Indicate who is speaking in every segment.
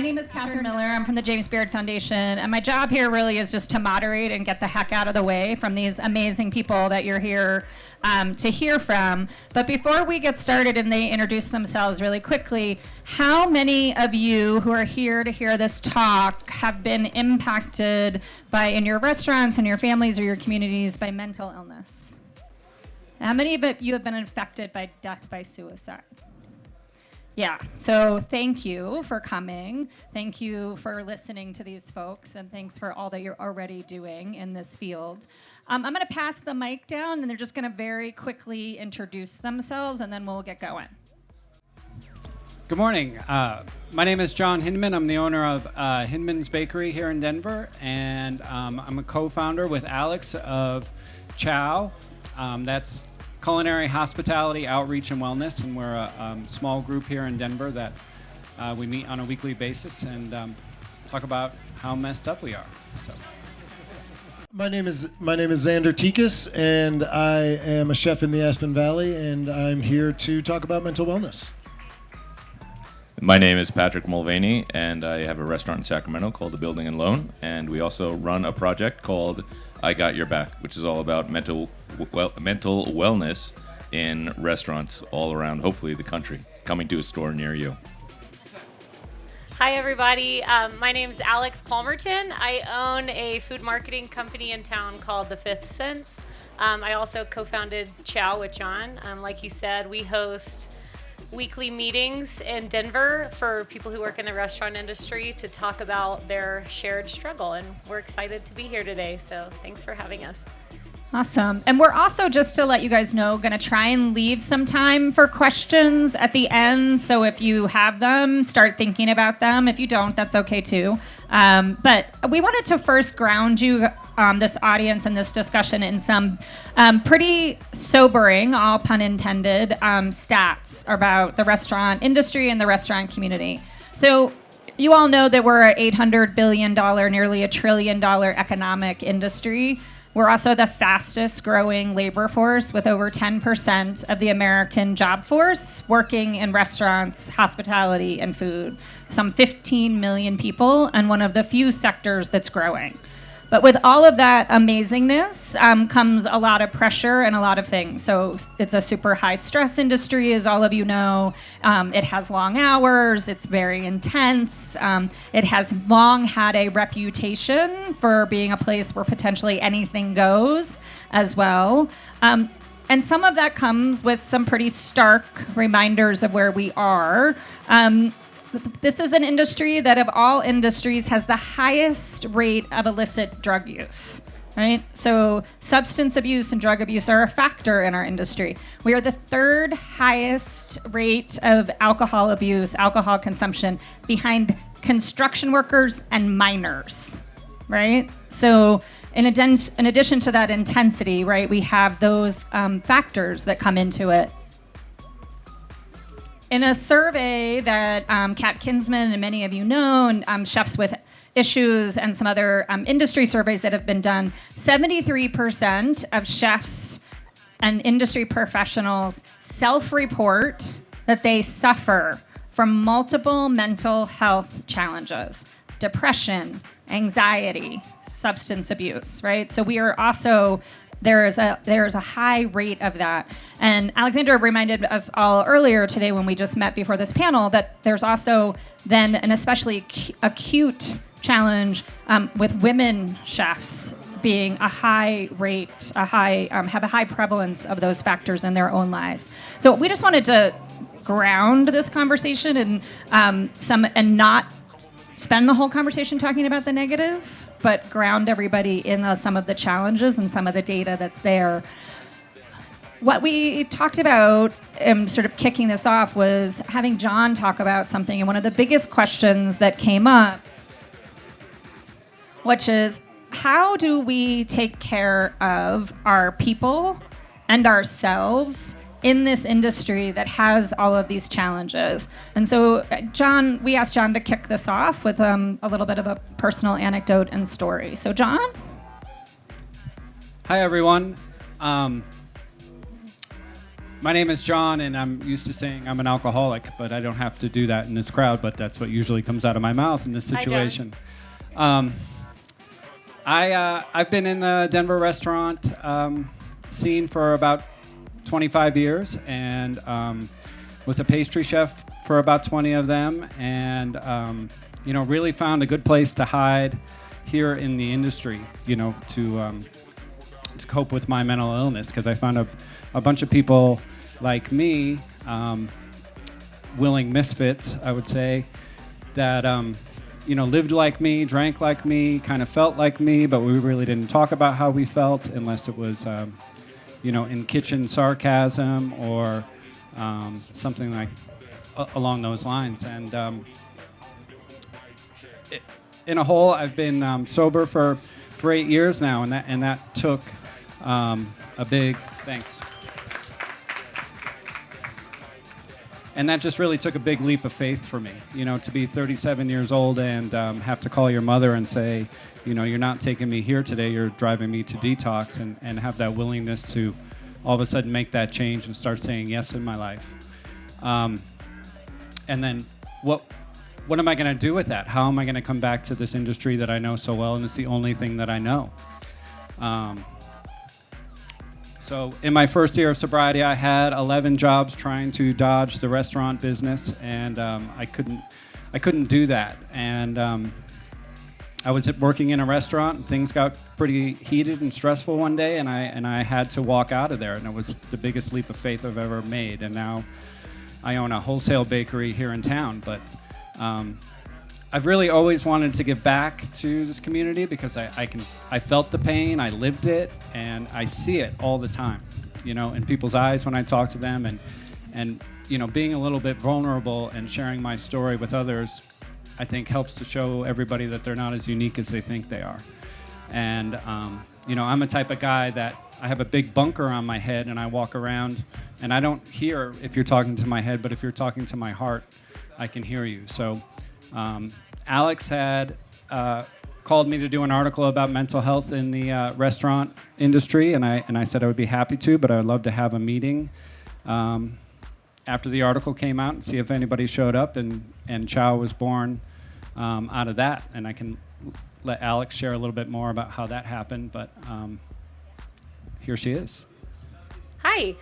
Speaker 1: name is Katherine Miller. I'm from the James Beard Foundation, and my job here really is just to moderate and get the heck out of the way from these amazing people that you're here to hear from. But before we get started and they introduce themselves really quickly, how many of you who are here to hear this talk have been impacted by, in your restaurants and your families or your communities, by mental illness? How many of you have been affected by death by suicide? Yeah, so thank you for coming. Thank you for listening to these folks, and thanks for all that you're already doing in this field. I'm going to pass the mic down, and they're just going to very quickly introduce themselves, and then we'll get going.
Speaker 2: Good morning. My name is John Hinman. I'm the owner of Hindman's Bakery here in Denver, and I'm a co-founder with Alex of Chow. That's Culinary Hospitality Outreach and Wellness, and we're a small group here in Denver that we meet on a weekly basis and talk about how messed up we are. So,
Speaker 3: my name is Zander Tekus, and I am a chef in the Aspen Valley, and I'm here to talk about mental wellness.
Speaker 4: My name is Patrick Mulvaney, and I have a restaurant in Sacramento called The Building and Loan, and we also run a project called I Got Your Back, which is all about mental wellness in restaurants all around, hopefully, the country, coming to a store near you.
Speaker 5: Hi, everybody. My name is Alex Palmerton. I own a food marketing company in town called The Fifth Sense. I also co-founded Chow with John. Like he said, we host weekly meetings in Denver for people who work in the restaurant industry to talk about their shared struggle, and we're excited to be here today, so thanks for having us.
Speaker 1: Awesome. And we're also, just to let you guys know, going to try and leave some time for questions at the end. So if you have them, start thinking about them. If you don't, that's okay too. But we wanted to first ground you, this audience and this discussion, in some pretty sobering, all pun intended, stats about the restaurant industry and the restaurant community. So you all know that we're an $800 billion, nearly $1 trillion economic industry. We're also the fastest growing labor force, with over 10% of the American job force working in restaurants, hospitality, and food. Some 15 million people, and one of the few sectors that's growing. But with all of that amazingness comes a lot of pressure and a lot of things. So it's a super high stress industry, as all of you know. It has long hours. It's very intense. It has long had a reputation for being a place where potentially anything goes as well. And some of that comes with some pretty stark reminders of where we are. This is an industry that, of all industries, has the highest rate of illicit drug use, right? So substance abuse and drug abuse are a factor in our industry. We are the third highest rate of alcohol abuse, alcohol consumption, behind construction workers and minors, right? So in addition to that intensity, right, we have those factors that come into it. In a survey that Kat Kinsman and many of you know, and Chefs with Issues and some other industry surveys that have been done, 73% of chefs and industry professionals self-report that they suffer from multiple mental health challenges: depression, anxiety, substance abuse, right? So we are also, there is a high rate of that. And Alexandra reminded us all earlier today when we just met before this panel that there's also then an especially acute challenge with women chefs being a high rate, have a high prevalence of those factors in their own lives. So we just wanted to ground this conversation and not spend the whole conversation talking about the negative, but ground everybody in some of the challenges and some of the data that's there. What we talked about, sort of kicking this off, was having John talk about something, and one of the biggest questions that came up, which is, how do we take care of our people and ourselves in this industry that has all of these challenges? And so, John, we asked John to kick this off with a little bit of a personal anecdote and story. So, John?
Speaker 2: Hi, everyone. My name is John, and I'm used to saying I'm an alcoholic, but I don't have to do that in this crowd, but that's what usually comes out of my mouth in this situation. I've been in the Denver restaurant scene for about 25 years and was a pastry chef for about 20 of them, and really found a good place to hide here in the industry, to cope with my mental illness, because I found a bunch of people like me, willing misfits, I would say, that lived like me, drank like me, kind of felt like me, but we really didn't talk about how we felt unless it was, in kitchen sarcasm or something like along those lines. And in a whole, I've been sober for 8 years now, and that took a big thanks. And that just really took a big leap of faith for me, to be 37 years old and have to call your mother and say, you're not taking me here today, you're driving me to detox, and have that willingness to all of a sudden make that change and start saying yes in my life. And then what am I going to do with that? How am I going to come back to this industry that I know so well, and it's the only thing that I know? So in my first year of sobriety, I had 11 jobs trying to dodge the restaurant business, and I couldn't do that. And I was working in a restaurant, and things got pretty heated and stressful one day, and I had to walk out of there, and it was the biggest leap of faith I've ever made. And now I own a wholesale bakery here in town, but I've really always wanted to give back to this community because I felt the pain, I lived it, and I see it all the time, in people's eyes when I talk to them, and being a little bit vulnerable and sharing my story with others, I think helps to show everybody that they're not as unique as they think they are. And I'm a type of guy that I have a big bunker on my head, and I walk around, and I don't hear if you're talking to my head, but if you're talking to my heart, I can hear you. So Alex had called me to do an article about mental health in the restaurant industry, and I said I would be happy to, but I would love to have a meeting after the article came out and see if anybody showed up, and Chow was born out of that, and I can let Alex share a little bit more about how that happened, but here she is.
Speaker 5: Hi.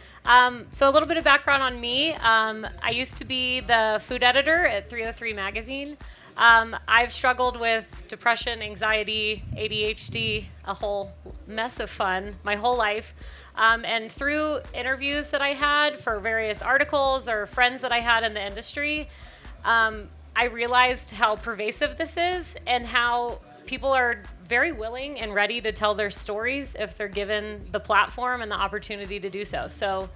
Speaker 5: So a little bit of background on me. I used to be the food editor at 303 Magazine. I've struggled with depression, anxiety, ADHD, a whole mess of fun my whole life. And through interviews that I had for various articles or friends that I had in the industry, I realized how pervasive this is and how people are very willing and ready to tell their stories if they're given the platform and the opportunity to do so. So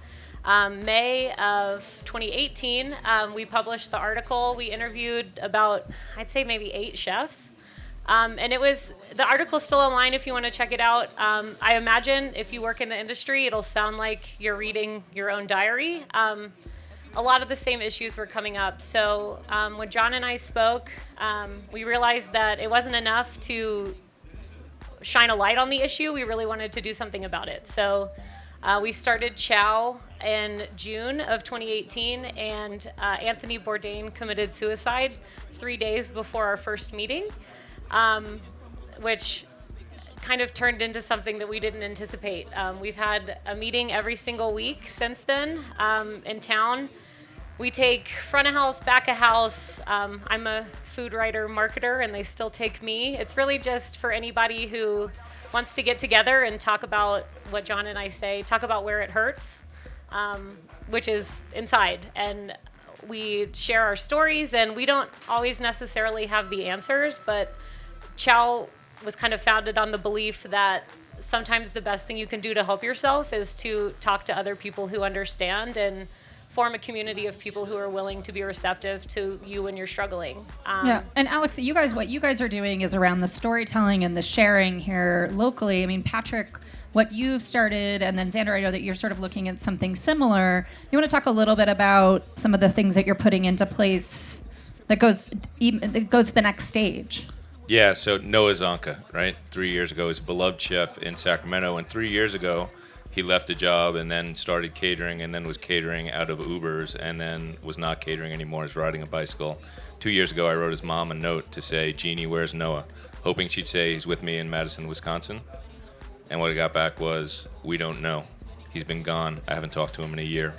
Speaker 5: May of 2018, we published the article. We interviewed about, I'd say maybe 8 chefs. And the article's still online if you want to check it out. I imagine if you work in the industry, it'll sound like you're reading your own diary. A lot of the same issues were coming up. So when John and I spoke, we realized that it wasn't enough to shine a light on the issue. We really wanted to do something about it. So we started Chow in June of 2018, and Anthony Bourdain committed suicide 3 days before our first meeting, which kind of turned into something that we didn't anticipate. We've had a meeting every single week since then in town. We take front of house, back of house. I'm a food writer, marketer, and they still take me. It's really just for anybody who wants to get together and talk about what John and I say, talk about where it hurts, which is inside. And we share our stories, and we don't always necessarily have the answers, but Chow was kind of founded on the belief that sometimes the best thing you can do to help yourself is to talk to other people who understand and form a community of people who are willing to be receptive to you when you're struggling.
Speaker 1: Yeah, and Alex, what you guys are doing is around the storytelling and the sharing here locally. I mean, Patrick, what you've started, and then Zander, I know that you're sort of looking at something similar. You want to talk a little bit about some of the things that you're putting into place that goes to the next stage?
Speaker 4: Yeah, so Noah Zonka, right? 3 years ago, he's a beloved chef in Sacramento, and 3 years ago, he left a job and then started catering and then was catering out of Ubers and then was not catering anymore, is riding a bicycle. 2 years ago, I wrote his mom a note to say, Jeannie, where's Noah? Hoping she'd say he's with me in Madison, Wisconsin. And what I got back was, we don't know. He's been gone. I haven't talked to him in a year.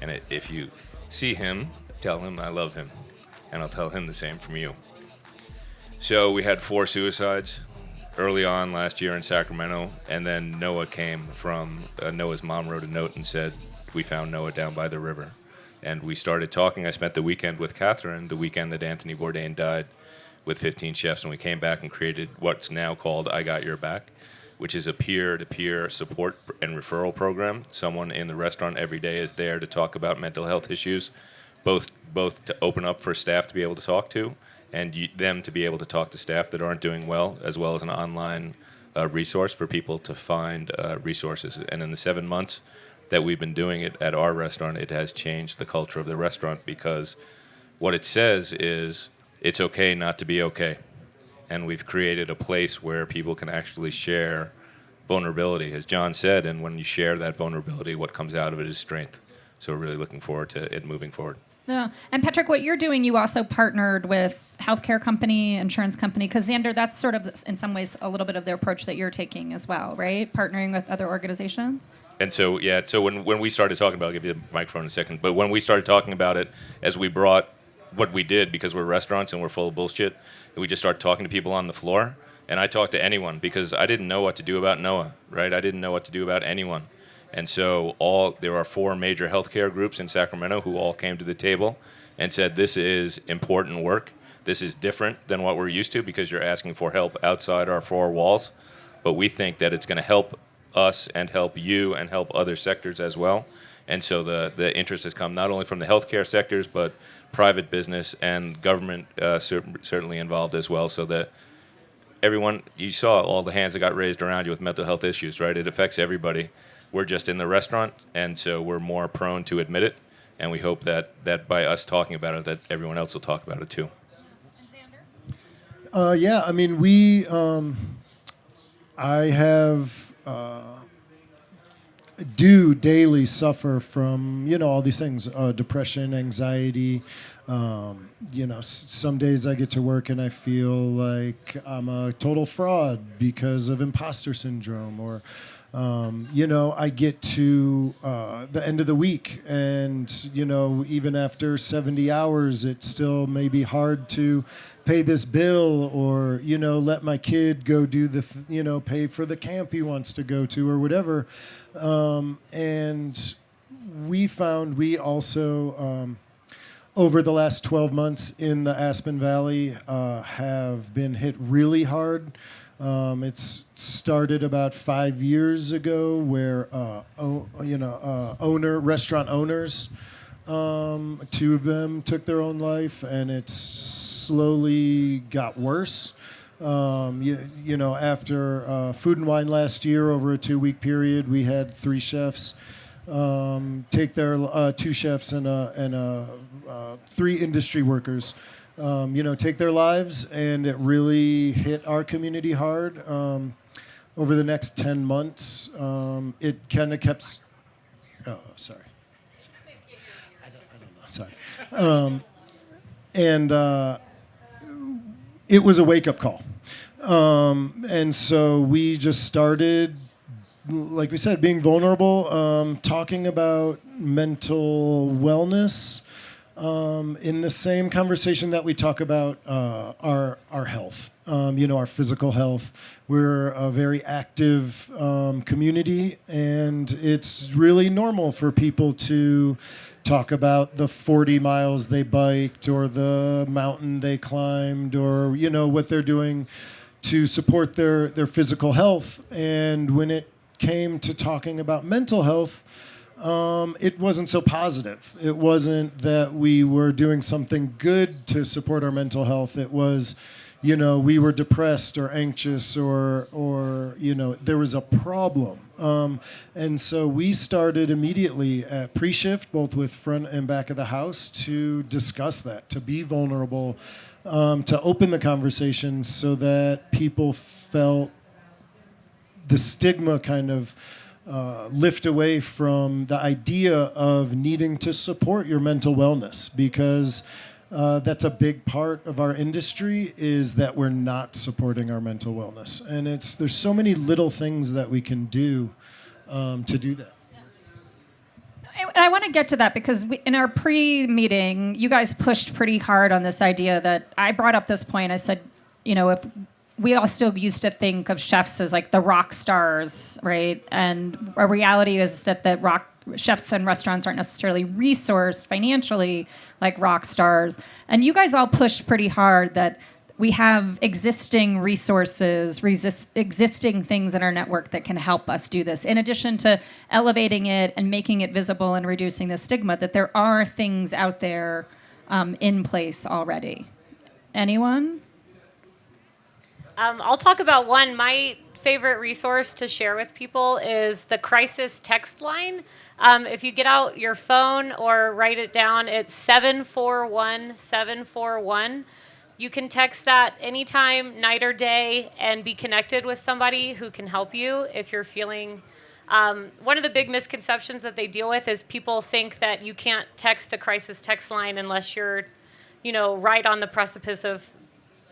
Speaker 4: And if you see him, tell him I love him. And I'll tell him the same from you. So we had 4 suicides early on last year in Sacramento, and then Noah came from, Noah's mom wrote a note and said, we found Noah down by the river. And we started talking. I spent the weekend with Katherine, the weekend that Anthony Bourdain died, with 15 chefs, and we came back and created what's now called I Got Your Back, which is a peer-to-peer support and referral program. Someone in the restaurant every day is there to talk about mental health issues, both to open up for staff to be able to talk to, and them to be able to talk to staff that aren't doing well, as well as an online resource for people to find resources. And in the 7 months that we've been doing it at our restaurant, it has changed the culture of the restaurant, because what it says is it's okay not to be okay. And we've created a place where people can actually share vulnerability, as John said, and when you share that vulnerability, what comes out of it is strength. So we're really looking forward to it moving forward.
Speaker 1: Yeah. And Patrick, what you're doing, you also partnered with healthcare company, insurance company, because Zander, that's sort of in some ways a little bit of the approach that you're taking as well, right? Partnering with other organizations.
Speaker 4: And so, yeah, so when we started talking about it, I'll give you the microphone in a second, but when we started talking about it, as we brought what we did, because we're restaurants and we're full of bullshit, we just started talking to people on the floor, and I talked to anyone because I didn't know what to do about Noah, right? I didn't know what to do about anyone. And so there are 4 major healthcare groups in Sacramento who all came to the table and said, this is important work. This is different than what we're used to because you're asking for help outside our 4 walls. But we think that it's going to help us and help you and help other sectors as well. And so the interest has come not only from the healthcare sectors, but private business and government certainly involved as well. So that everyone, you saw all the hands that got raised around you with mental health issues, right? It affects everybody. We're just in the restaurant, and so we're more prone to admit it. And we hope that by us talking about it, that everyone else will talk about it too.
Speaker 1: And Zander?
Speaker 3: Yeah, I mean, I have do daily suffer from, all these things, depression, anxiety. Some days I get to work and I feel like I'm a total fraud because of imposter syndrome, or I get to the end of the week and, even after 70 hours, it still may be hard to pay this bill or, let my kid go do pay for the camp he wants to go to or whatever. And we also, over the last 12 months in the Aspen Valley, have been hit really hard. It's started about 5 years ago where, restaurant owners, 2 of them took their own life, and it slowly got worse. After Food and Wine last year, over a 2-week period, we had 3 chefs take their 2 chefs and 3 industry workers. Take their lives, and it really hit our community hard. Over the next 10 months, it kind of kept. Oh, sorry. I don't know. Sorry. It was a wake-up call, and so we just started, like we said, being vulnerable, talking about mental wellness. In the same conversation that we talk about our health, our physical health. We're a very active community, and it's really normal for people to talk about the 40 miles they biked or the mountain they climbed or, what they're doing to support their physical health. And when it came to talking about mental health, it wasn't so positive. It wasn't that we were doing something good to support our mental health. It was, we were depressed or anxious or there was a problem. And so we started immediately at pre-shift, both with front and back of the house, to discuss that, to be vulnerable, to open the conversation so that people felt the stigma kind of lift away from the idea of needing to support your mental wellness, because that's a big part of our industry, is that we're not supporting our mental wellness. And there's so many little things that we can do to do that.
Speaker 1: And I want to get to that because in our pre-meeting, you guys pushed pretty hard on this idea that I brought up this point. I said, if we all still used to think of chefs as like the rock stars, right? And a reality is that the chefs and restaurants aren't necessarily resourced financially like rock stars. And you guys all pushed pretty hard that we have existing resources, existing things in our network that can help us do this. In addition to elevating it and making it visible and reducing the stigma, that there are things out there in place already. Anyone?
Speaker 5: I'll talk about one. My favorite resource to share with people is the crisis text line. If you get out your phone or write it down, it's 741-741. You can text that anytime, night or day, and be connected with somebody who can help you if you're feeling... one of the big misconceptions that they deal with is people think that you can't text a crisis text line unless you're, right on the precipice of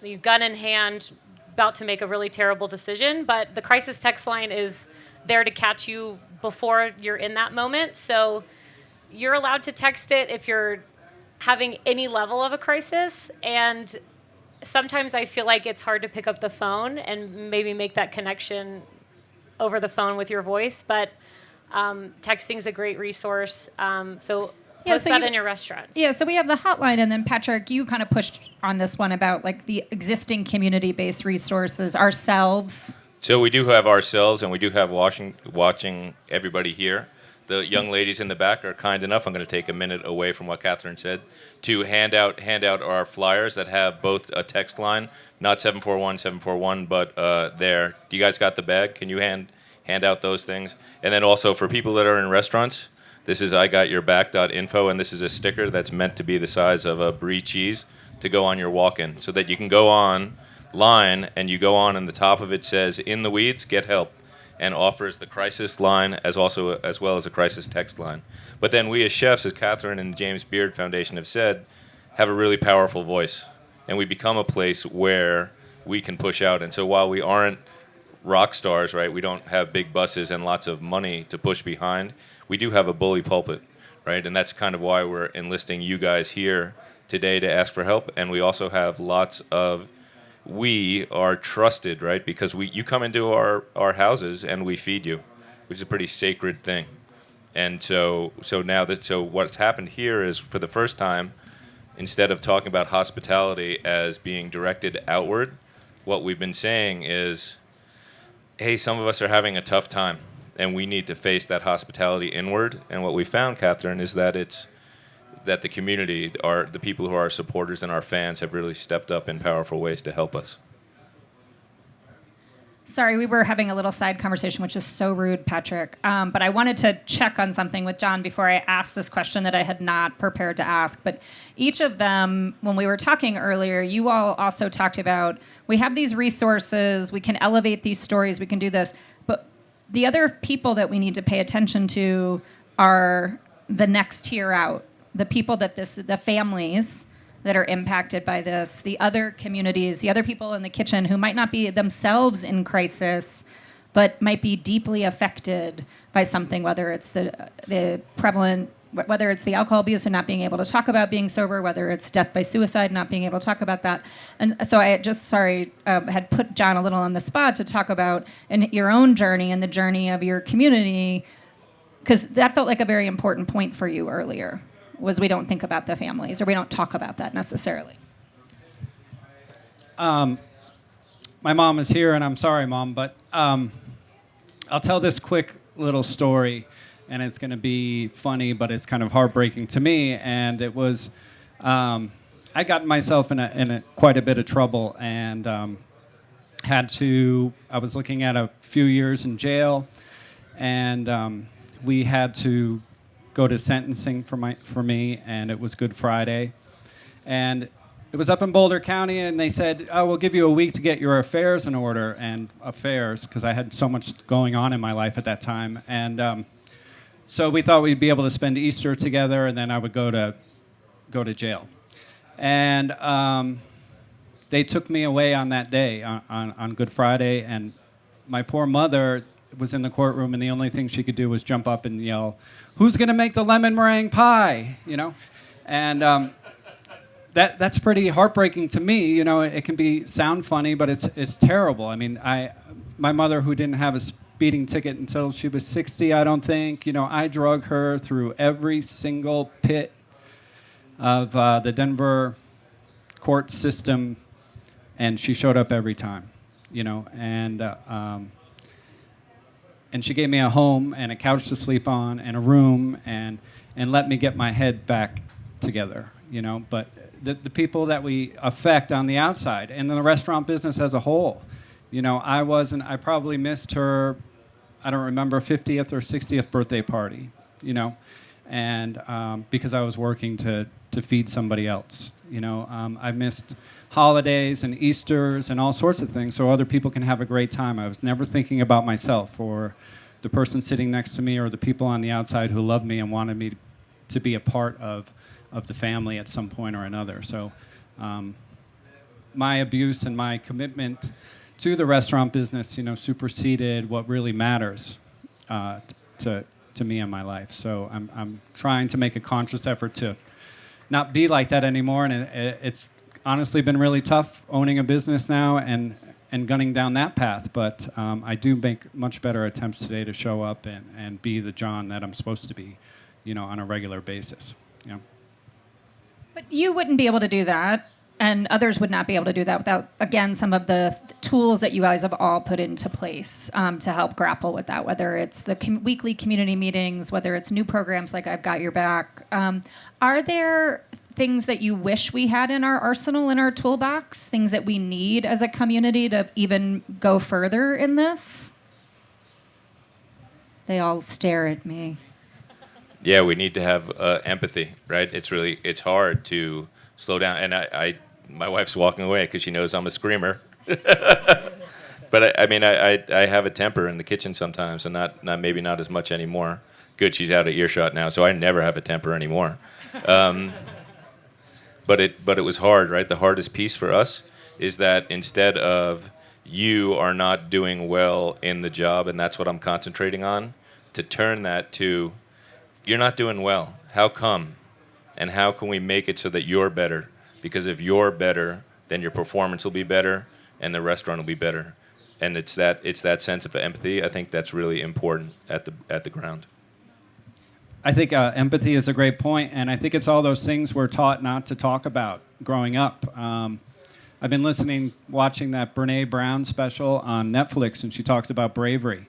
Speaker 5: you gun in hand, about to make a really terrible decision. But the crisis text line is there to catch you before you're in that moment. So you're allowed to text it if you're having any level of a crisis. And sometimes I feel like it's hard to pick up the phone and maybe make that connection over the phone with your voice, but texting is a great resource. So post that in your restaurants.
Speaker 1: Yeah, so we have the hotline, and then Patrick, you kind of pushed on this one about like the existing community-based resources ourselves.
Speaker 4: So we do have ourselves, and we do have watching everybody here. The young ladies in the back are kind enough, I'm going to take a minute away from what Katherine said, to hand out our flyers that have both a text line, not 741-741, but there. Do you guys got the bag? Can you hand out those things? And then also for people that are in restaurants, this is igotyourback.info, and this is a sticker that's meant to be the size of a brie cheese to go on your walk-in, so that you can go online and you go on and the top of it says, "In the weeds, get help," and offers the crisis line as well as a crisis text line. But then we as chefs, as Katherine and the James Beard Foundation have said, have a really powerful voice, and we become a place where we can push out. And so while we aren't rock stars, right, we don't have big buses and lots of money to push behind, we do have a bully pulpit, right? And that's kind of why we're enlisting you guys here today to ask for help. And we also have we are trusted, right? Because you come into our houses and we feed you, which is a pretty sacred thing. And so what's happened here is, for the first time, instead of talking about hospitality as being directed outward, what we've been saying is, hey, some of us are having a tough time, and we need to face that hospitality inward. And what we found, Katherine, is that the community, the people who are our supporters and our fans, have really stepped up in powerful ways to help us.
Speaker 1: Sorry, we were having a little side conversation, which is so rude, Patrick. But I wanted to check on something with John before I asked this question that I had not prepared to ask. But each of them, when we were talking earlier, you all also talked about, we have these resources, we can elevate these stories, we can do this. But the other people that we need to pay attention to are the next tier out, the people the families that are impacted by this, the other communities, the other people in the kitchen who might not be themselves in crisis, but might be deeply affected by something, whether it's the prevalent, whether it's the alcohol abuse and not being able to talk about being sober, whether it's death by suicide, not being able to talk about that. And so I had put John a little on the spot to talk about in your own journey and the journey of your community, because that felt like a very important point for you earlier, was we don't think about the families, or we don't talk about that necessarily.
Speaker 2: My mom is here, and I'm sorry, Mom, but I'll tell this quick little story, and it's going to be funny, but it's kind of heartbreaking to me. And it was, I got myself in quite a bit of trouble, and I was looking at a few years in jail, and we had to go to sentencing for me, and it was Good Friday. And it was up in Boulder County, and they said, "Oh, we'll give you a week to get your affairs in order," and affairs, because I had so much going on in my life at that time, and so we thought we'd be able to spend Easter together, and then I would go to jail, and they took me away on that day on Good Friday, and my poor mother was in the courtroom, and the only thing she could do was jump up and yell, "Who's going to make the lemon meringue pie?" And that's pretty heartbreaking to me. It can sound funny, but it's terrible. I mean, my mother, who didn't have a speeding ticket until she was 60, I don't think. I drug her through every single pit of the Denver court system, and she showed up every time. And she gave me a home and a couch to sleep on and a room and let me get my head back together, But the people that we affect on the outside and the restaurant business as a whole, I probably missed her, I don't remember, 50th or 60th birthday party, and because I was working to feed somebody else. I missed holidays and Easters and all sorts of things so other people can have a great time. I was never thinking about myself or the person sitting next to me or the people on the outside who loved me and wanted me to be a part of the family at some point or another. So my abuse and my commitment to the restaurant business, superseded what really matters to me in my life. So I'm trying to make a conscious effort to not be like that anymore, and it's honestly been really tough owning a business now and gunning down that path, but I do make much better attempts today to show up and be the John that I'm supposed to be, on a regular basis.
Speaker 1: But you wouldn't be able to do that, and others would not be able to do that without, again, some of the tools that you guys have all put into place to help grapple with that, whether it's the weekly community meetings, whether it's new programs like I've Got Your Back. Are there things that you wish we had in our arsenal, in our toolbox, things that we need as a community to even go further in this? They all stare at me.
Speaker 4: Yeah, we need to have empathy, right? It's hard to slow down. And my wife's walking away because she knows I'm a screamer. But I have a temper in the kitchen sometimes, and maybe not as much anymore. Good, she's out of earshot now, so I never have a temper anymore. But it was hard, right? The hardest piece for us is that instead of you are not doing well in the job, and that's what I'm concentrating on, to turn that to you're not doing well. How come? And how can we make it so that you're better? Because if you're better, then your performance will be better, and the restaurant will be better. And it's that sense of empathy. I think that's really important at the ground.
Speaker 2: I think empathy is a great point, and I think it's all those things we're taught not to talk about growing up. I've been watching that Brene Brown special on Netflix, and she talks about bravery.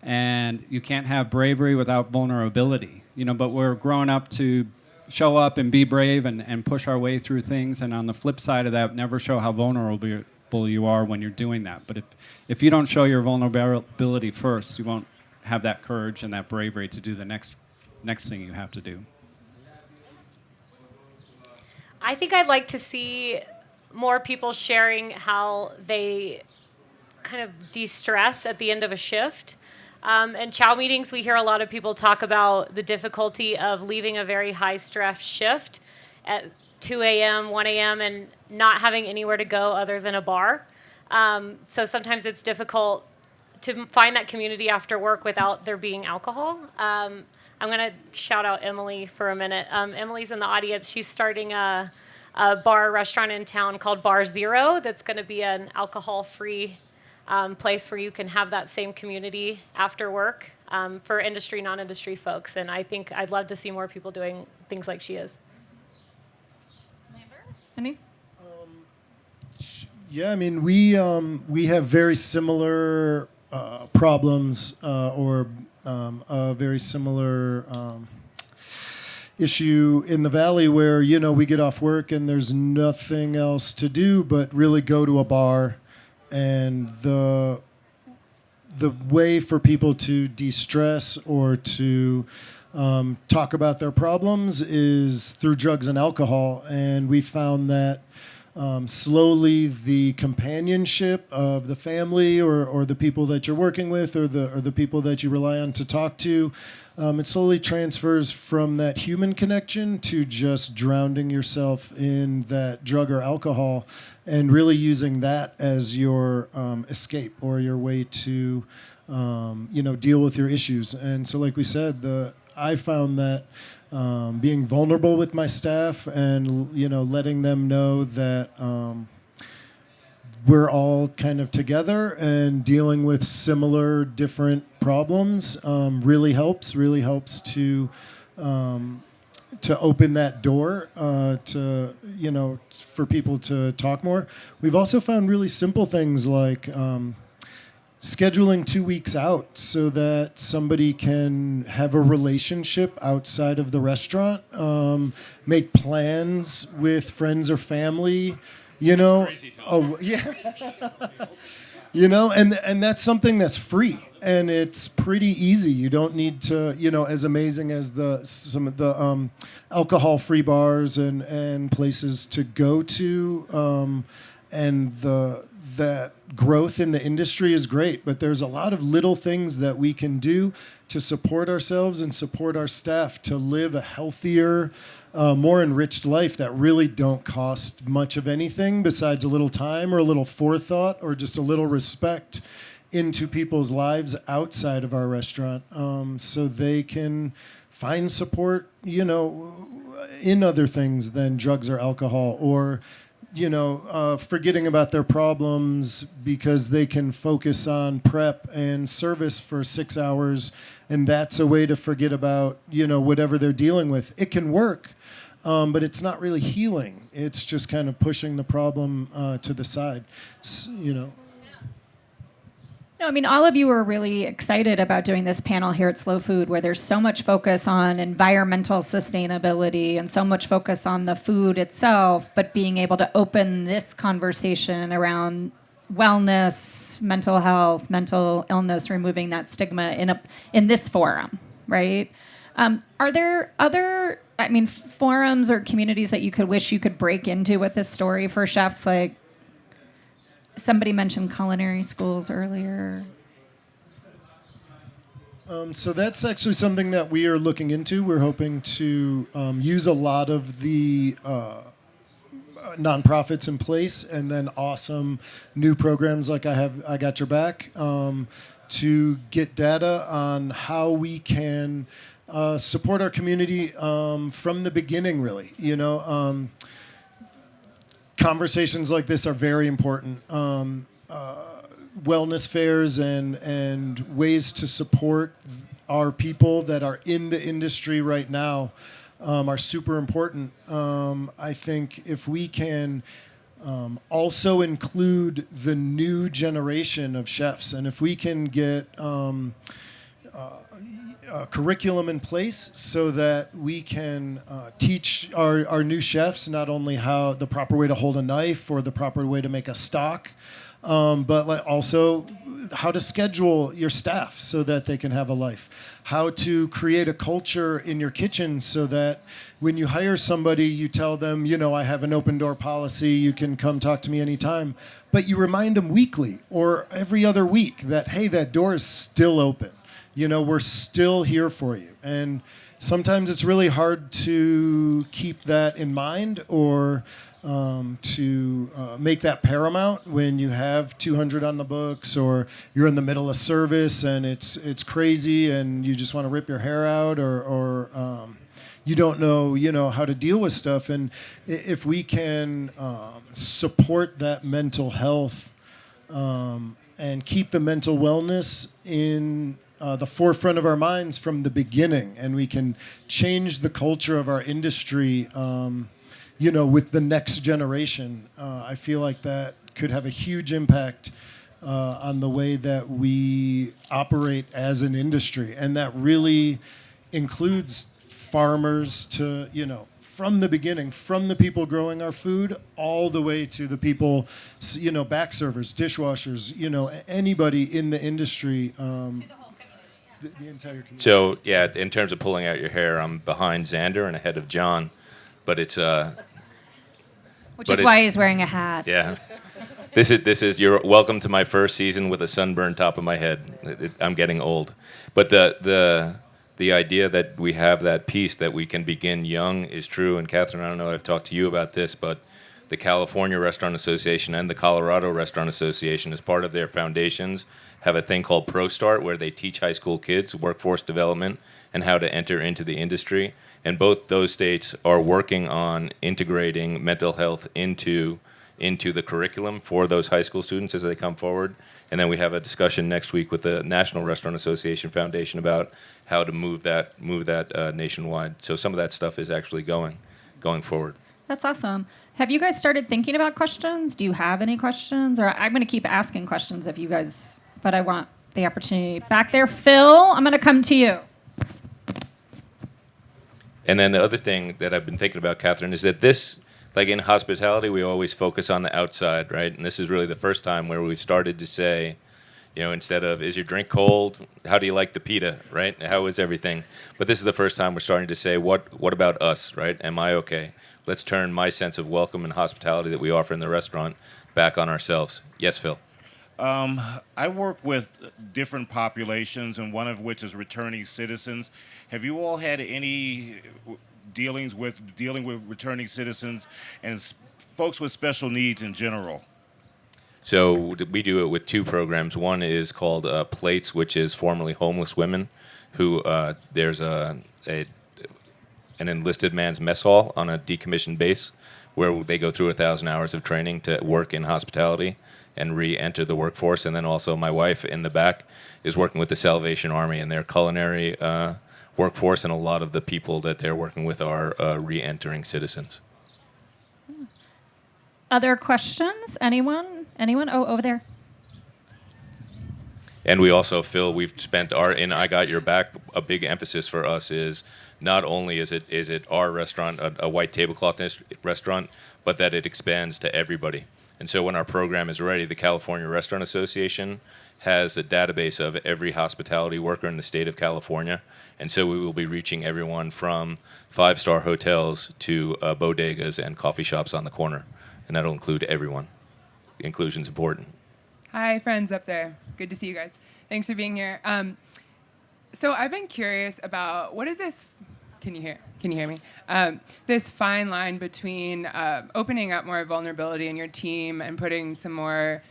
Speaker 2: And you can't have bravery without vulnerability, but we're growing up to show up and be brave and push our way through things. And on the flip side of that, never show how vulnerable you are when you're doing that. But if you don't show your vulnerability first, you won't have that courage and that bravery to do the next thing you have to do.
Speaker 5: I think I'd like to see more people sharing how they kind of de-stress at the end of a shift. In chow meetings, we hear a lot of people talk about the difficulty of leaving a very high-stress shift at 2 a.m., 1 a.m., and not having anywhere to go other than a bar. So sometimes it's difficult to find that community after work without there being alcohol. I'm going to shout out Emily for a minute. Emily's in the audience. She's starting a bar restaurant in town called Bar Zero that's going to be an alcohol-free place where you can have that same community after work for industry, non-industry folks. And I think I'd love to see more people doing things like she is.
Speaker 1: Any?
Speaker 3: Yeah, I mean, we have very similar problems or a very similar issue in the Valley where, we get off work and there's nothing else to do but really go to a bar. And the way for people to de-stress or to talk about their problems is through drugs and alcohol. And we found that slowly the companionship of the family or the people that you're working with or the people that you rely on to talk to, it slowly transfers from that human connection to just drowning yourself in that drug or alcohol and really using that as your escape or your way to deal with your issues. And so like we said, I found that being vulnerable with my staff and letting them know that we're all kind of together and dealing with similar different problems really helps to open that door for people to talk more. We've also found really simple things like scheduling 2 weeks out so that somebody can have a relationship outside of the restaurant, make plans with friends or family, Oh, yeah. And that's something that's free and it's pretty easy. You don't need to, as amazing as some of the alcohol-free bars and places to go to, and that growth in the industry is great, but there's a lot of little things that we can do to support ourselves and support our staff to live a healthier, more enriched life that really don't cost much of anything besides a little time or a little forethought or just a little respect into people's lives outside of our restaurant, so they can find support, in other things than drugs or alcohol, or forgetting about their problems because they can focus on prep and service for 6 hours, and that's a way to forget about, whatever they're dealing with. It can work, but it's not really healing. It's just kind of pushing the problem to the side,
Speaker 1: No, I mean, all of you are really excited about doing this panel here at Slow Food, where there's so much focus on environmental sustainability and so much focus on the food itself, but being able to open this conversation around wellness, mental health, mental illness, removing that stigma in this forum, right? Are there other, forums or communities that you could wish you could break into with this story for chefs? Like, somebody mentioned culinary schools earlier.
Speaker 3: So that's actually something that we are looking into. We're hoping to use a lot of the nonprofits in place, and then awesome new programs like I Got Your Back, to get data on how we can support our community from the beginning, really. Conversations like this are very important. Wellness fairs and ways to support our people that are in the industry right now are super important. I think if we can also include the new generation of chefs, and if we can get curriculum in place so that we can teach our new chefs not only how the proper way to hold a knife or the proper way to make a stock, but also how to schedule your staff so that they can have a life, how to create a culture in your kitchen so that when you hire somebody, you tell them, I have an open door policy, you can come talk to me anytime, but you remind them weekly or every other week that, hey, that door is still open. We're still here for you. And sometimes it's really hard to keep that in mind or to make that paramount when you have 200 on the books or you're in the middle of service and it's crazy and you just want to rip your hair out or you don't know, how to deal with stuff. And if we can support that mental health and keep the mental wellness in the forefront of our minds from the beginning, and we can change the culture of our industry, with the next generation. I feel like that could have a huge impact on the way that we operate as an industry, and that really includes farmers to, from the beginning, from the people growing our food all the way to the people, back servers, dishwashers, anybody in the industry. The entire community.
Speaker 4: So, yeah, in terms of pulling out your hair, I'm behind Zander and ahead of John, but it's
Speaker 1: Which
Speaker 4: But
Speaker 1: is why he's wearing a hat.
Speaker 4: Yeah. This is you're welcome to my first season with a sunburned top of my head. I'm getting old. But the idea that we have that piece that we can begin young is true. And Catherine, I don't know if I've talked to you about this, but the California Restaurant Association and the Colorado Restaurant Association, as part of their foundations, have a thing called Pro Start, where they teach high school kids workforce development and how to enter into the industry. And both those states are working on integrating mental health into the curriculum for those high school students as they come forward. And then we have a discussion next week with the National Restaurant Association Foundation about how to move that nationwide. So some of that stuff is actually going forward.
Speaker 1: That's awesome. Have you guys started thinking about questions? Do you have any questions? Or I'm going to keep asking questions if you guys, but I want the opportunity. Back there, Phil, I'm going to come to you.
Speaker 4: And then the other thing that I've been thinking about, Catherine, is that this, like in hospitality, we always focus on the outside, right? And this is really the first time where we started to say, instead of, is your drink cold? How do you like the pita, right? How is everything? But this is the first time we're starting to say, what about us, right? Am I okay? Let's turn my sense of welcome and hospitality that we offer in the restaurant back on ourselves. Yes, Phil.
Speaker 6: I work with different populations, and one of which is returning citizens. Have you all had any dealing with returning citizens and folks with special needs in general?
Speaker 4: So we do it with two programs. One is called Plates, which is formerly homeless women, who there's an enlisted man's mess hall on a decommissioned base where they go through 1,000 hours of training to work in hospitality and re-enter the workforce. And then also my wife in the back is working with the Salvation Army and their culinary workforce, and a lot of the people that they're working with are re-entering citizens.
Speaker 1: Other questions? Anyone? Oh, over there.
Speaker 4: And we also, Phil, we've spent in I Got Your Back, a big emphasis for us is not only is it our restaurant, a white tablecloth restaurant, but that it expands to everybody. And so when our program is ready, the California Restaurant Association has a database of every hospitality worker in the state of California. And so we will be reaching everyone from 5-star hotels to bodegas and coffee shops on the corner. And that'll include everyone. Inclusion's important.
Speaker 7: Hi, friends up there. Good to see you guys. Thanks for being here. So I've been curious about what is this? Can you hear me? This fine line between opening up more vulnerability in your team and putting some more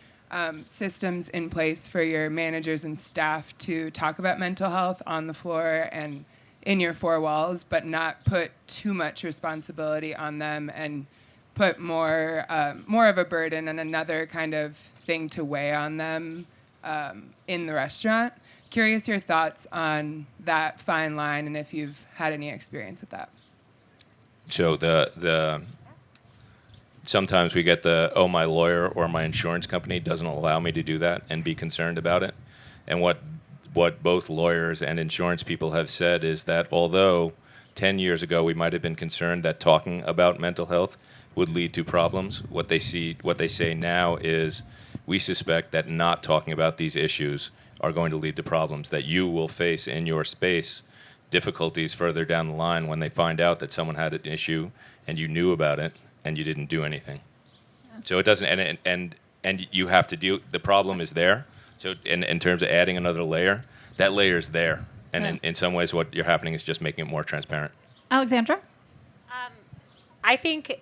Speaker 7: systems in place for your managers and staff to talk about mental health on the floor and in your four walls, but not put too much responsibility on them and put more of a burden and another kind of thing to weigh on them in the restaurant. Curious your thoughts on that fine line and if you've had any experience with that.
Speaker 4: So sometimes we get my lawyer or my insurance company doesn't allow me to do that and be concerned about it. And what both lawyers and insurance people have said is that although 10 years ago we might have been concerned that talking about mental health would lead to problems, what they say now is we suspect that not talking about these issues are going to lead to problems, that you will face in your space difficulties further down the line when they find out that someone had an issue and you knew about it and you didn't do anything. Yeah. So it doesn't, and you have to deal, the problem is there. So in terms of adding another layer, that layer is there. And in some ways what you're happening is just making it more transparent.
Speaker 1: Alexandra?
Speaker 5: I think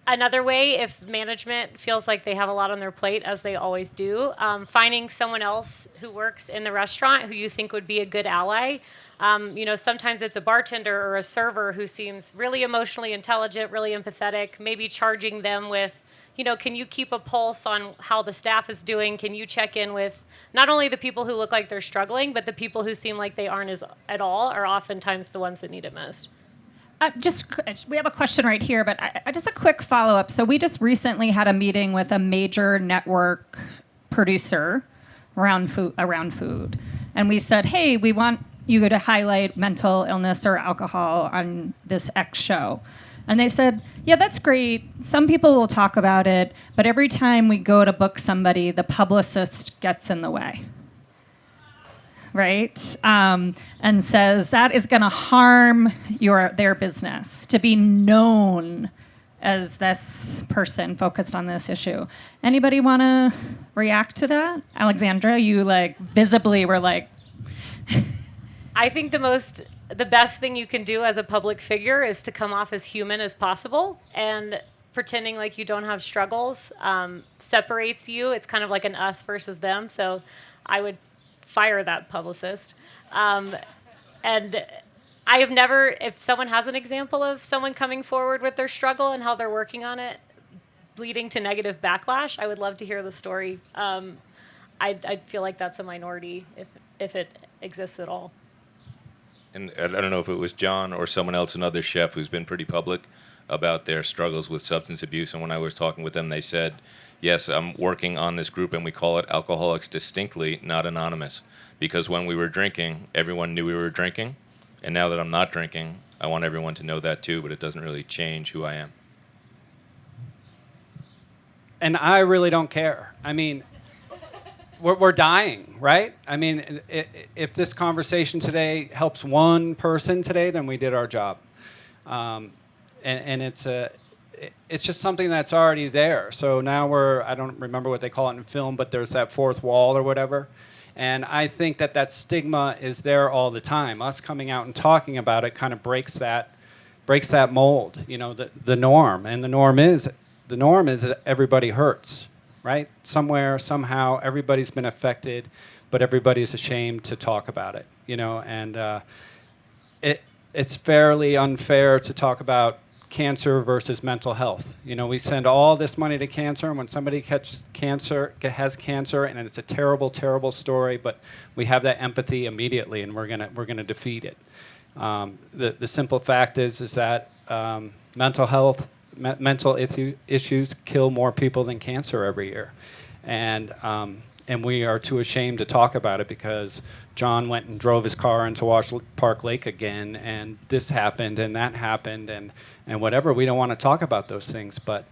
Speaker 5: another way, if management feels like they have a lot on their plate, as they always do, finding someone else who works in the restaurant who you think would be a good ally. Sometimes it's a bartender or a server who seems really emotionally intelligent, really empathetic, maybe charging them with, can you keep a pulse on how the staff is doing? Can you check in with not only the people who look like they're struggling, but the people who seem like they aren't at all are oftentimes the ones that need it most.
Speaker 1: We have a question right here, but just a quick follow-up. So we just recently had a meeting with a major network producer around food. And we said, hey, we want you to highlight mental illness or alcohol on this X show. And they said, yeah, that's great. Some people will talk about it, but every time we go to book somebody, the publicist gets in the way. Right? And says that is going to harm their business to be known as this person focused on this issue. Anybody want to react to that? Alexandra, you like visibly were like...
Speaker 5: I think the best thing you can do as a public figure is to come off as human as possible, and pretending like you don't have struggles separates you. It's kind of like an us versus them. So I would fire that publicist. And I have never, if someone has an example of someone coming forward with their struggle and how they're working on it, leading to negative backlash, I would love to hear the story. I feel like that's a minority if it exists at all.
Speaker 4: And I don't know if it was John or someone else, another chef who's been pretty public about their struggles with substance abuse. And when I was talking with them, they said, yes, I'm working on this group, and we call it Alcoholics Distinctly, Not Anonymous. Because when we were drinking, everyone knew we were drinking. And now that I'm not drinking, I want everyone to know that too, but it doesn't really change who I am.
Speaker 2: And I really don't care. I mean, we're dying, right? I mean, if this conversation today helps one person today, then we did our job. And it's just something that's already there. So now I don't remember what they call it in film, but there's that fourth wall or whatever. And I think that stigma is there all the time. Us coming out and talking about it kind of breaks that mold, the norm. And the norm is that everybody hurts, right? Somewhere, somehow, everybody's been affected, but everybody's ashamed to talk about it, and it's fairly unfair to talk about cancer versus mental health. We send all this money to cancer, and when somebody has cancer, and it's a terrible, terrible story, but we have that empathy immediately, and we're gonna defeat it. The simple fact is that mental health, mental issues kill more people than cancer every year, and we are too ashamed to talk about it because John went and drove his car into Wash Park Lake again, and this happened, and that happened, and whatever. We don't want to talk about those things, but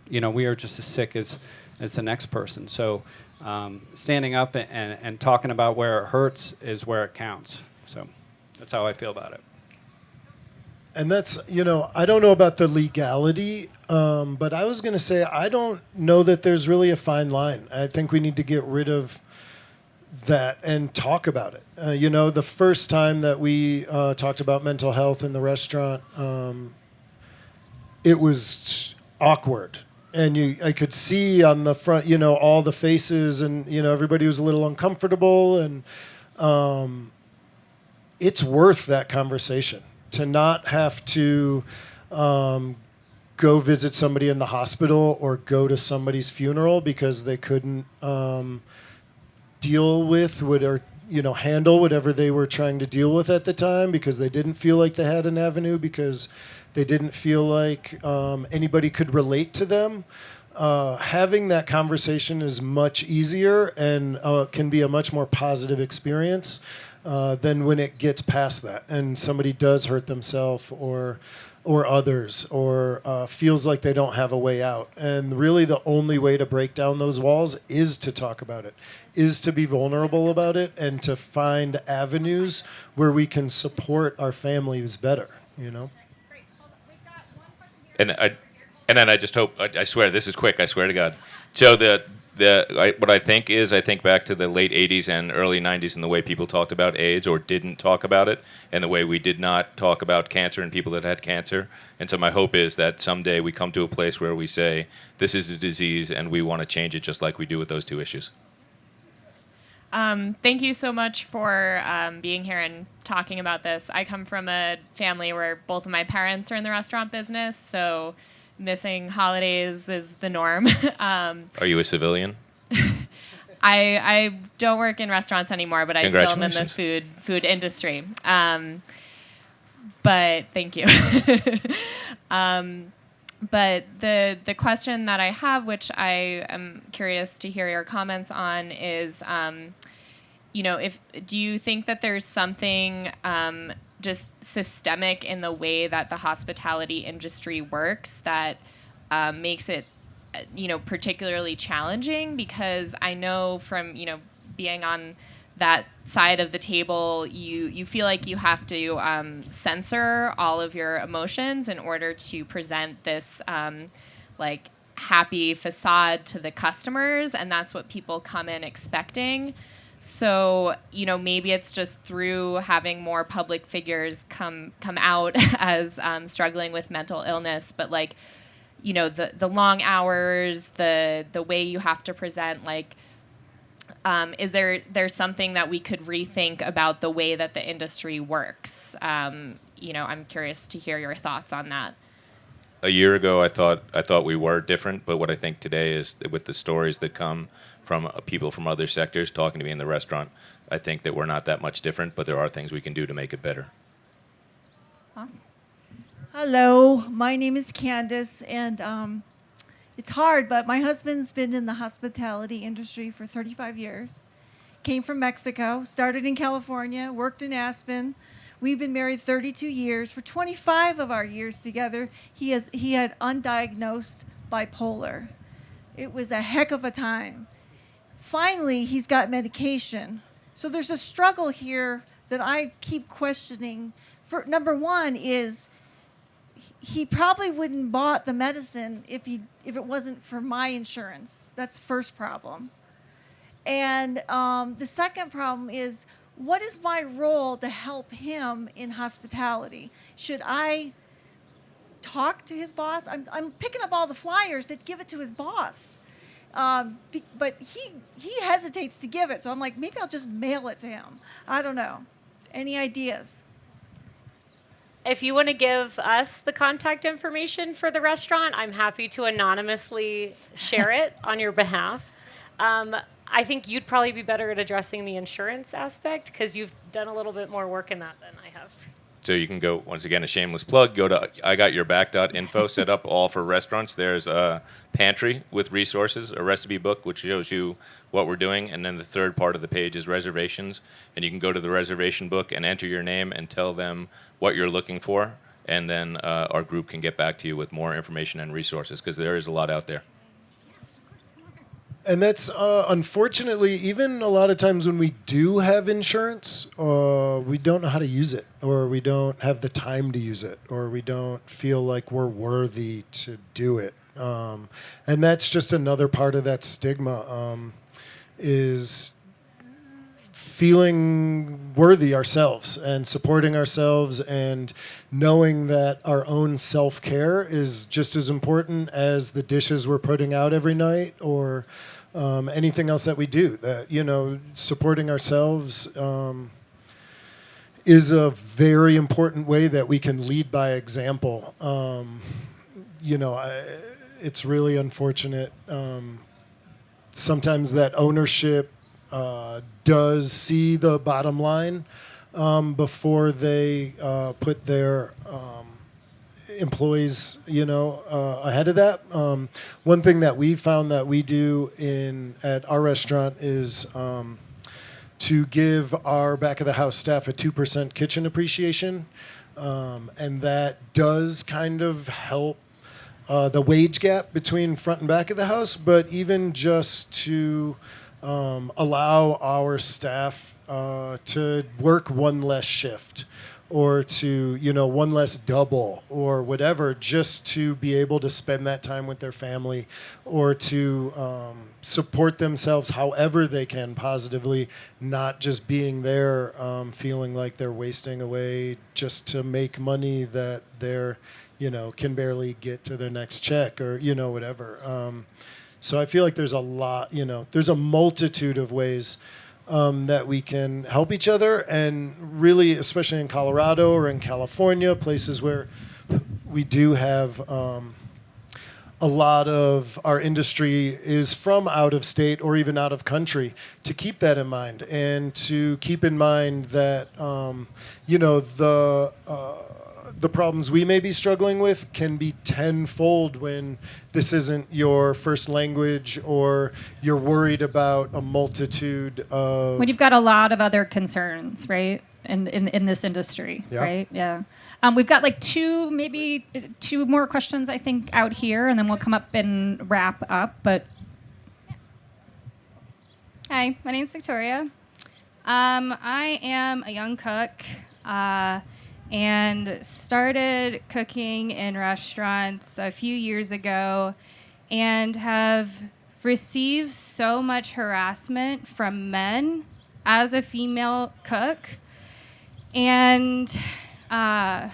Speaker 2: we are just as sick as the next person. So standing up and talking about where it hurts is where it counts. So that's how I feel about it.
Speaker 3: And that's, I don't know about the legality, but I was going to say I don't know that there's really a fine line. I think we need to get rid of that and talk about it. The first time that we talked about mental health in the restaurant, it was awkward. And I could see on the front, all the faces, and, everybody was a little uncomfortable. And it's worth that conversation to not have to go visit somebody in the hospital or go to somebody's funeral because they couldn't deal with handle whatever they were trying to deal with at the time, because they didn't feel like they had an avenue, because they didn't feel like anybody could relate to them. Having that conversation is much easier and can be a much more positive experience than when it gets past that and somebody does hurt themselves or others, or feels like they don't have a way out. And really the only way to break down those walls is to talk about it, is to be vulnerable about it, and to find avenues where we can support our families better,
Speaker 4: And then I just hope, I swear, this is quick, I swear to God. So what I think back to the late 80s and early 90s and the way people talked about AIDS or didn't talk about it, and the way we did not talk about cancer and people that had cancer. And so my hope is that someday we come to a place where we say, this is a disease and we want to change it just like we do with those two issues.
Speaker 8: Thank you so much for being here and talking about this. I come from a family where both of my parents are in the restaurant business, so missing holidays is the norm.
Speaker 4: Are you a civilian?
Speaker 8: I don't work in restaurants anymore, but I still am in the food industry. But thank you. But the question that I have, which I am curious to hear your comments on, is, do you think that there's something just systemic in the way that the hospitality industry works that makes it, particularly challenging? Because I know from, being on that side of the table, you feel like you have to censor all of your emotions in order to present this like happy facade to the customers, and that's what people come in expecting. So, maybe it's just through having more public figures come out as struggling with mental illness, but like, the long hours, the way you have to present, like, is there's something that we could rethink about the way that the industry works? I'm curious to hear your thoughts on that.
Speaker 4: A year ago, I thought we were different, but what I think today is that with the stories that come from people from other sectors talking to me in the restaurant, I think that we're not that much different, but there are things we can do to make it better.
Speaker 1: Awesome.
Speaker 9: Hello, my name is Candace, and it's hard, but my husband's been in the hospitality industry for 35 years. Came from Mexico, started in California, worked in Aspen. We've been married 32 years. For 25 of our years together, he had undiagnosed bipolar. It was a heck of a time. Finally, he's got medication. So there's a struggle here that I keep questioning. For number one is he probably wouldn't bought the medicine if it wasn't for my insurance. That's the first problem. And the second problem is, what is my role to help him in hospitality? Should I talk to his boss? I'm picking up all the flyers to give it to his boss. But he hesitates to give it. So I'm like, maybe I'll just mail it to him. I don't know. Any ideas?
Speaker 5: If you want to give us the contact information for the restaurant, I'm happy to anonymously share it on your behalf. I think you'd probably be better at addressing the insurance aspect because you've done a little bit more work in that than I have.
Speaker 4: So you can go, once again, a shameless plug, go to igotyourback.info, set up all for restaurants. There's a pantry with resources, a recipe book, which shows you what we're doing, and then the third part of the page is reservations. And you can go to the reservation book and enter your name and tell them what you're looking for, and then our group can get back to you with more information and resources, because there is a lot out there.
Speaker 3: And that's unfortunately, even a lot of times when we do have insurance, we don't know how to use it, or we don't have the time to use it, or we don't feel like we're worthy to do it. And that's just another part of that stigma, is feeling worthy ourselves and supporting ourselves and knowing that our own self-care is just as important as the dishes we're putting out every night or anything else that we do. That, supporting ourselves is a very important way that we can lead by example. It's really unfortunate. Sometimes that ownership does see the bottom line before they put their employees, ahead of that. One thing that we found that we do at our restaurant is to give our back of the house staff a 2% kitchen appreciation, and that does kind of help the wage gap between front and back of the house, but even just to allow our staff to work one less shift or to, one less double or whatever, just to be able to spend that time with their family or to support themselves however they can positively, not just being there feeling like they're wasting away just to make money that they're, can barely get to their next check or, whatever. So I feel like there's a lot, there's a multitude of ways that we can help each other, and really, especially in Colorado or in California, places where we do have a lot of our industry is from out of state or even out of country, to keep that in mind and to keep in mind that, the problems we may be struggling with can be tenfold when this isn't your first language or you're worried about a multitude of...
Speaker 1: When you've got a lot of other concerns, right? In this industry,
Speaker 3: Yeah.
Speaker 1: right? Yeah. We've got maybe two more questions, I think, out here, and then we'll come up and wrap up. But
Speaker 10: Hi, my name's Victoria. I am a young cook and started cooking in restaurants a few years ago and have received so much harassment from men as a female cook. And I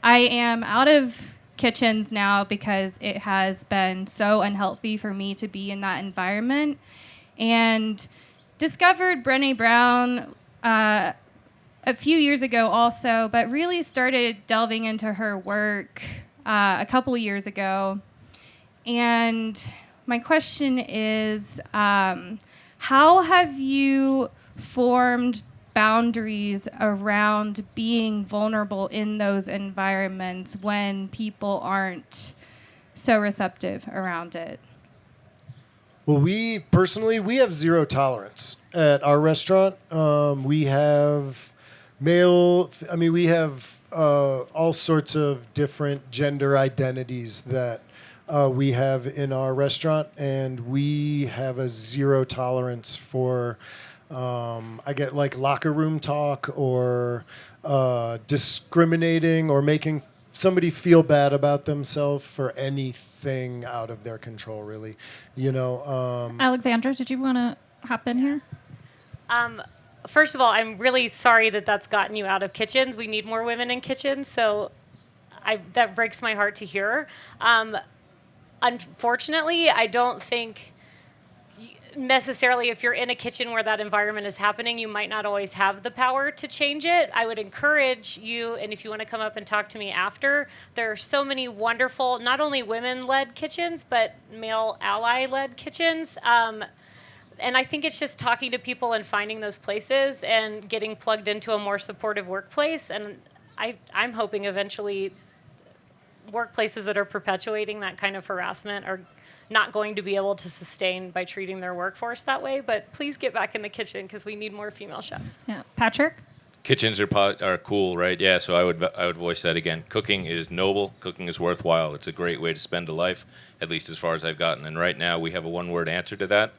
Speaker 10: am out of kitchens now because it has been so unhealthy for me to be in that environment. And discovered Brené Brown a few years ago also, but really started delving into her work a couple years ago. And my question is, how have you formed boundaries around being vulnerable in those environments when people aren't so receptive around it?
Speaker 3: Well, we have zero tolerance at our restaurant. We have we have all sorts of different gender identities that we have in our restaurant, and we have a zero tolerance for, I get like locker room talk or discriminating or making somebody feel bad about themselves for anything out of their control, really.
Speaker 1: Alexandra, did you want to hop in here?
Speaker 5: First of all, I'm really sorry that that's gotten you out of kitchens. We need more women in kitchens, so that breaks my heart to hear. Unfortunately, I don't think necessarily if you're in a kitchen where that environment is happening, you might not always have the power to change it. I would encourage you, and if you want to come up and talk to me after, there are so many wonderful, not only women-led kitchens, but male ally-led kitchens. And I think it's just talking to people and finding those places and getting plugged into a more supportive workplace. And I'm hoping eventually workplaces that are perpetuating that kind of harassment are not going to be able to sustain by treating their workforce that way. But please get back in the kitchen because we need more female chefs.
Speaker 1: Yeah, Patrick?
Speaker 4: Kitchens are cool, right? Yeah, so I would voice that again. Cooking is noble. Cooking is worthwhile. It's a great way to spend a life, at least as far as I've gotten. And right now we have a one-word answer to that: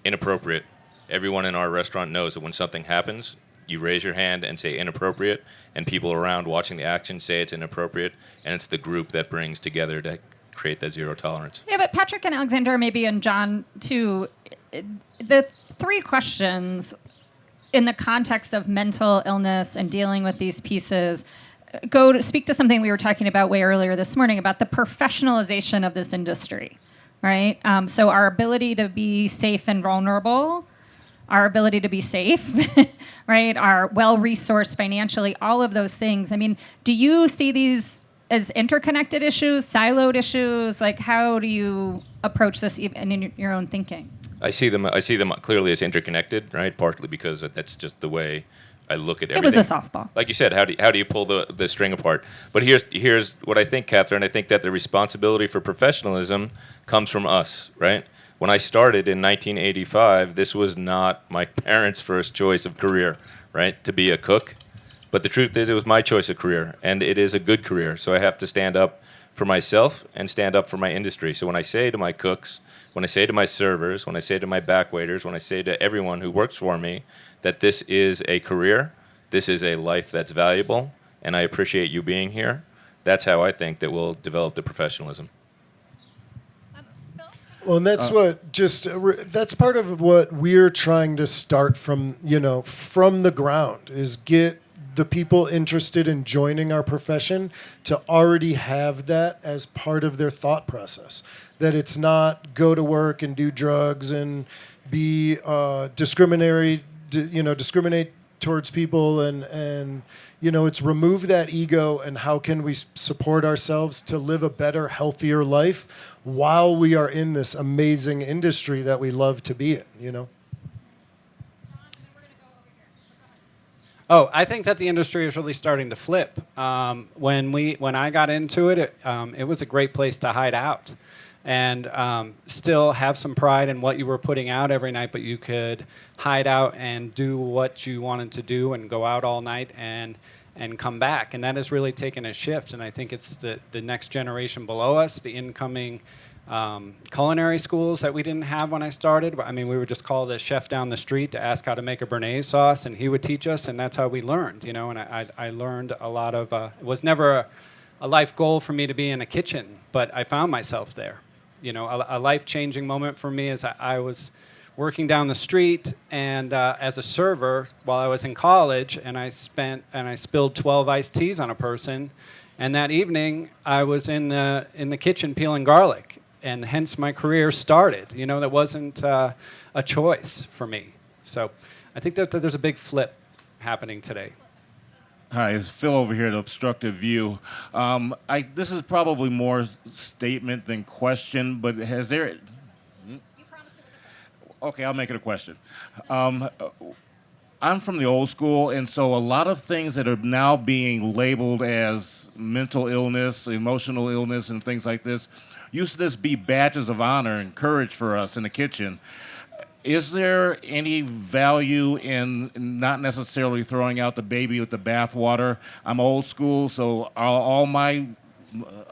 Speaker 4: inappropriate. Everyone in our restaurant knows that when something happens, you raise your hand and say inappropriate, and people around watching the action say it's inappropriate, and it's the group that brings together to create that zero tolerance.
Speaker 1: Yeah, but Patrick and Alexandra, maybe, and John, too, the three questions in the context of mental illness and dealing with these pieces go to speak to something we were talking about way earlier this morning about the professionalization of this industry, right? So our ability to be safe and vulnerable, our ability to be safe, right? Our well-resourced financially, all of those things. I mean, do you see these as interconnected issues, siloed issues? Like, how do you approach this even in your own thinking?
Speaker 4: I see them clearly as interconnected, right? Partly because that's just the way I look at everything.
Speaker 1: It was a softball.
Speaker 4: Like you said, how do you pull the string apart? But here's what I think, Catherine. I think that the responsibility for professionalism comes from us, right? When I started in 1985, this was not my parents' first choice of career, right? To be a cook. But the truth is, it was my choice of career, and it is a good career. So I have to stand up for myself and stand up for my industry. So when I say to my cooks, when I say to my servers, when I say to my back waiters, when I say to everyone who works for me that this is a career, this is a life that's valuable, and I appreciate you being here, that's how I think that we'll develop the professionalism.
Speaker 3: Well, and that's that's part of what we're trying to start from, from the ground, is get the people interested in joining our profession to already have that as part of their thought process. That it's not go to work and do drugs and be discriminate towards people and it's remove that ego and how can we support ourselves to live a better, healthier life while we are in this amazing industry that we love to be in,
Speaker 2: Oh, I think that the industry is really starting to flip. When I got into it, it was a great place to hide out and still have some pride in what you were putting out every night, but you could hide out and do what you wanted to do and go out all night and come back. And that has really taken a shift, and I think it's the next generation below us, the incoming culinary schools that we didn't have when I started. I mean, we were just called a chef down the street to ask how to make a béarnaise sauce, and he would teach us, and that's how we learned, you know. And I learned a lot of, it was never a life goal for me to be in a kitchen, but I found myself there. You know, a life-changing moment for me is I was working down the street and as a server while I was in college, and I spilled 12 iced teas on a person, and that evening I was in the kitchen peeling garlic. And hence my career started. You know, that wasn't a choice for me. So I think that there's a big flip happening today.
Speaker 6: Hi, it's Phil over here at Obstructive View. This is probably more statement than question, but has there... You promised it was a... Okay, I'll make it a question. I'm from the old school, and so a lot of things that are now being labeled as mental illness, emotional illness, and things like this used to just be badges of honor and courage for us in the kitchen. Is there any value in not necessarily throwing out the baby with the bathwater? I'm old school, so all my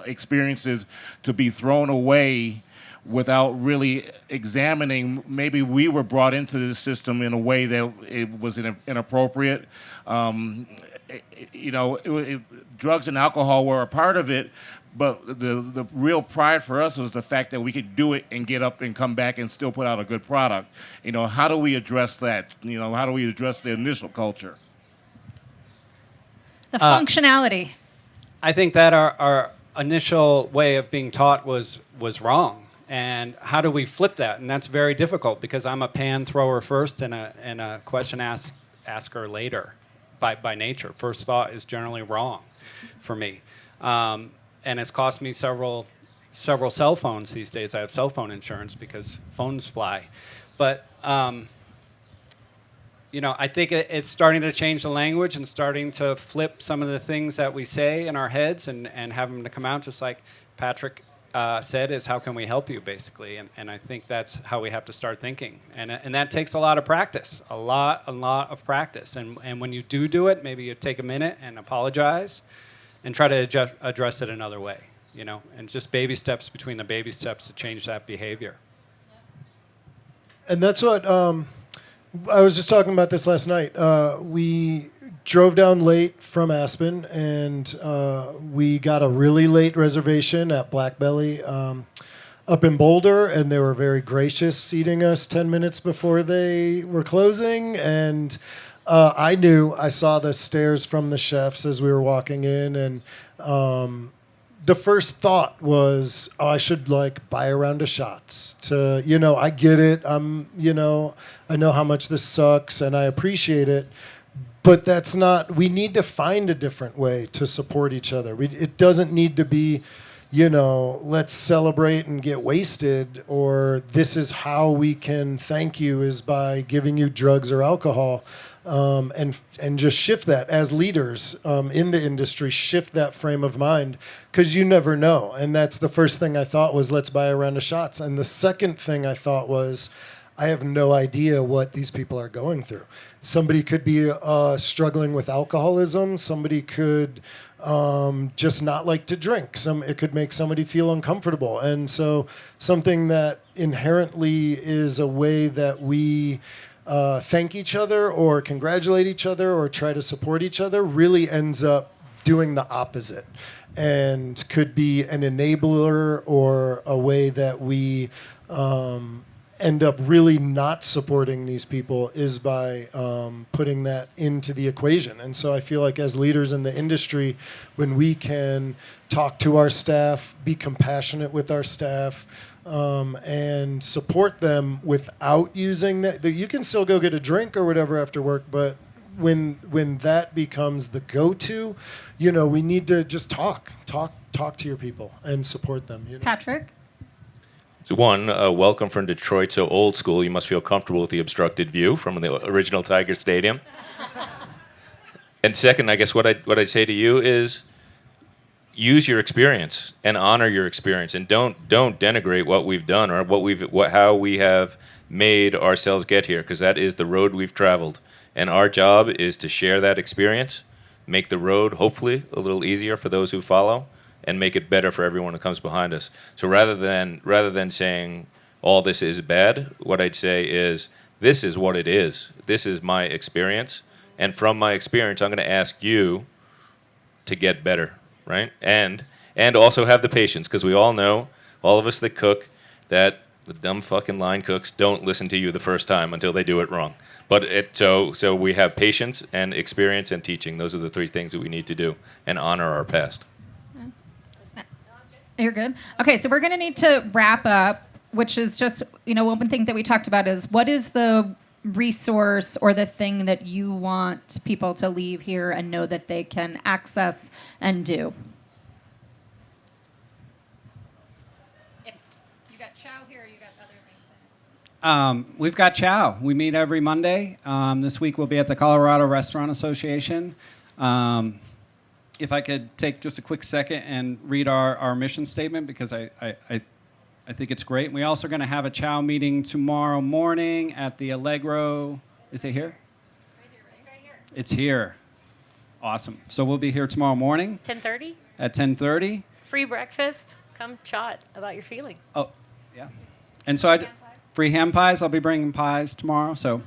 Speaker 6: experiences to be thrown away without really examining. Maybe we were brought into this system in a way that it was inappropriate. Drugs and alcohol were a part of it, but the real pride for us was the fact that we could do it and get up and come back and still put out a good product. You know, how do we address that? You know, how do we address the initial culture?
Speaker 1: The functionality.
Speaker 2: I think that our initial way of being taught was wrong. And how do we flip that? And that's very difficult because I'm a pan thrower first and a question asker later by nature. First thought is generally wrong for me. And it's cost me several cell phones these days. I have cell phone insurance because phones fly. But, I think it's starting to change the language and starting to flip some of the things that we say in our heads and have them to come out, just like Patrick said, is how can we help you, basically. And I think that's how we have to start thinking. And that takes a lot of practice, a lot of practice. And when you do it, maybe you take a minute and apologize and try to address it another way, you know, and just baby steps between the baby steps to change that behavior.
Speaker 3: And that's what I was just talking about this last night. We drove down late from Aspen, and we got a really late reservation at Black Belly up in Boulder, and they were very gracious seating us 10 minutes before they were closing. And I saw the stares from the chefs as we were walking in, and the first thought was, I should buy a round of shots to, I get it. I know how much this sucks and I appreciate it, but that's not, we need to find a different way to support each other. It doesn't need to be, let's celebrate and get wasted, or this is how we can thank you is by giving you drugs or alcohol. And just shift that as leaders in the industry, shift that frame of mind, because you never know. And that's the first thing I thought was, let's buy a round of shots. And the second thing I thought was, I have no idea what these people are going through. Somebody could be struggling with alcoholism. Somebody could just not like to drink. It could make somebody feel uncomfortable. And so something that inherently is a way that we thank each other or congratulate each other or try to support each other really ends up doing the opposite, and could be an enabler or a way that we end up really not supporting these people is by putting that into the equation. And so I feel like as leaders in the industry, when we can talk to our staff, be compassionate with our staff, and support them without using that. You can still go get a drink or whatever after work, but when that becomes the go-to, we need to just talk to your people and support them.
Speaker 1: Patrick?
Speaker 4: So one, welcome from Detroit, so old school. You must feel comfortable with the obstructed view from the original Tiger Stadium. And second, I guess what I'd say to you is, use your experience and honor your experience, and don't denigrate what we've done or how we have made ourselves get here, because that is the road we've traveled, and our job is to share that experience, make the road hopefully a little easier for those who follow, and make it better for everyone who comes behind us. So rather than saying all this is bad, what I'd say is this is what it is. This is my experience, and from my experience, I'm going to ask you to get better, right? And also have the patience, because we all know, all of us that cook, that the dumb fucking line cooks don't listen to you the first time until they do it wrong. But so we have patience and experience and teaching. Those are the three things that we need to do, and honor our past.
Speaker 1: You're good? Okay, so we're going to need to wrap up, which is just, one thing that we talked about is what is the resource or the thing that you want people to leave here and know that they can access and do? If you got chow here, or you got other things
Speaker 2: We've got chow. We meet every Monday. This week we'll be at the Colorado Restaurant Association. If I could take just a quick second and read our mission statement, because I think it's great. We also are going to have a chow meeting tomorrow morning at the Allegro. Is it here? Right here. It's here. Awesome. So we'll be here tomorrow morning.
Speaker 5: 10:30?
Speaker 2: At 10:30.
Speaker 5: Free breakfast. Come chat about your feelings.
Speaker 2: Oh, yeah. And so free ham pies. I'll be bringing pies tomorrow. So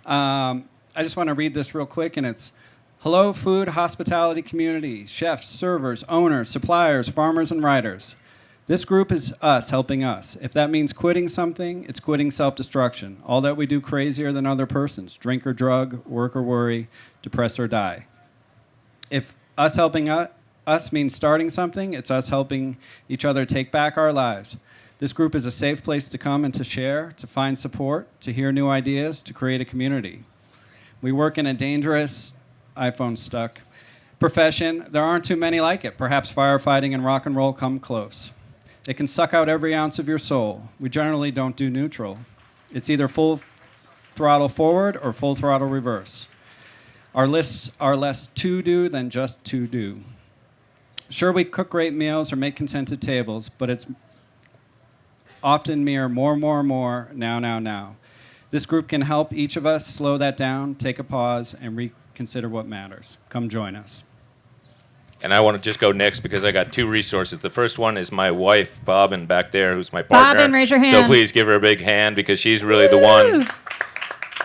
Speaker 2: I just want to read this real quick, and it's, hello, food hospitality community, chefs, servers, owners, suppliers, farmers, and writers. This group is us helping us. If that means quitting something, it's quitting self-destruction. All that we do crazier than other persons, drink or drug, work or worry, depress or die. If us helping us means starting something, it's us helping each other take back our lives. This group is a safe place to come and to share, to find support, to hear new ideas, to create a community. We work in a dangerous, iPhone stuck, profession. There aren't too many like it. Perhaps firefighting and rock and roll come close. It can suck out every ounce of your soul. We generally don't do neutral. It's either full throttle forward or full throttle reverse. Our lists are less to do than just to do. Sure, we cook great meals or make contented tables, but it's often mere more, now. This group can help each of us slow that down, take a pause, and reconsider what matters. Come join us.
Speaker 4: And I want to just go next because I got two resources. The first one is my wife, Bobbin, back there, who's my partner.
Speaker 1: Bobbin, raise your hand.
Speaker 4: So please give her a big hand because she's really the one.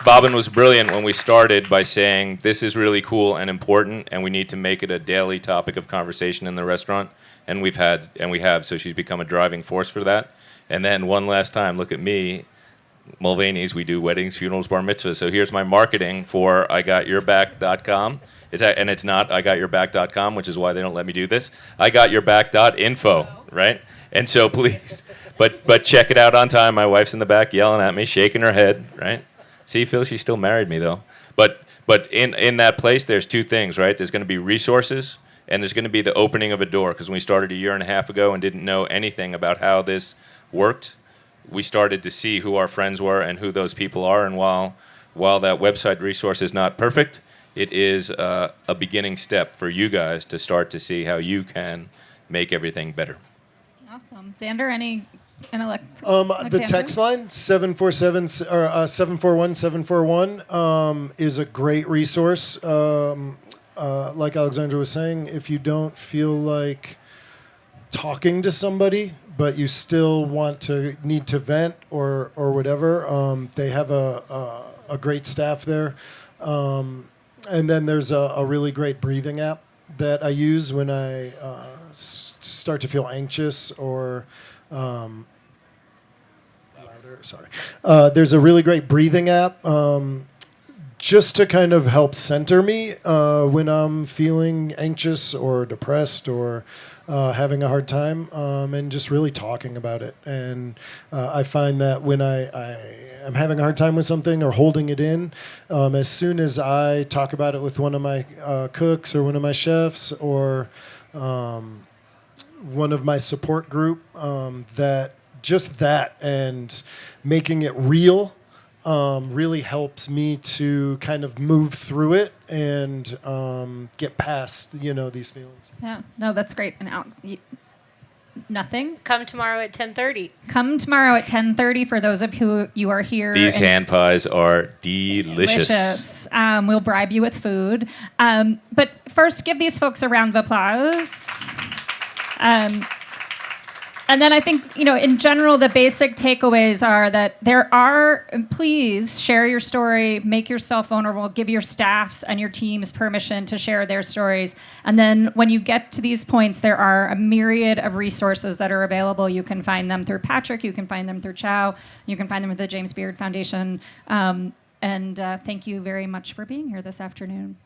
Speaker 4: Bobbin was brilliant when we started by saying, this is really cool and important, and we need to make it a daily topic of conversation in the restaurant. And we have, so she's become a driving force for that. And then one last time, look at me, Mulvaney's, we do weddings, funerals, bar mitzvahs. So here's my marketing for IGotYourBack.com. And it's not IGotYourBack.com, which is why they don't let me do this. IGotYourBack.info, right? And so please, but check it out on time. My wife's in the back yelling at me, shaking her head, right? See, Phil, she still married me, though. But in that place, there's two things, right? There's going to be resources, and there's going to be the opening of a door. Because when we started a year and a half ago and didn't know anything about how this worked, we started to see who our friends were and who those people are. And while that website resource is not perfect, it is a beginning step for you guys to start to see how you can make everything better.
Speaker 1: Awesome. Xander, any intellect?
Speaker 3: The text line, 741-741, is a great resource. Like Alexandra was saying, if you don't feel like talking to somebody, but you still need to vent or whatever, they have a great staff there. And then there's a really great breathing app that I use when I start to feel anxious or louder. Sorry. There's a really great breathing app just to kind of help center me when I'm feeling anxious or depressed or having a hard time, and just really talking about it. And I find that when I'm having a hard time with something or holding it in, as soon as I talk about it with one of my cooks or one of my chefs or one of my support group, that and making it real really helps me to kind of move through it and get past, these feelings.
Speaker 1: Yeah, no, that's great. And Alex, nothing?
Speaker 5: Come tomorrow at 10:30.
Speaker 1: Come tomorrow at 10:30 for those of you are here.
Speaker 4: These hand pies are delicious.
Speaker 1: We'll bribe you with food. But first, give these folks a round of applause. And then I think, in general, the basic takeaways are that please share your story, make yourself vulnerable, give your staffs and your teams permission to share their stories. And then when you get to these points, there are a myriad of resources that are available. You can find them through Patrick, you can find them through Chow, you can find them with the James Beard Foundation. And thank you very much for being here this afternoon.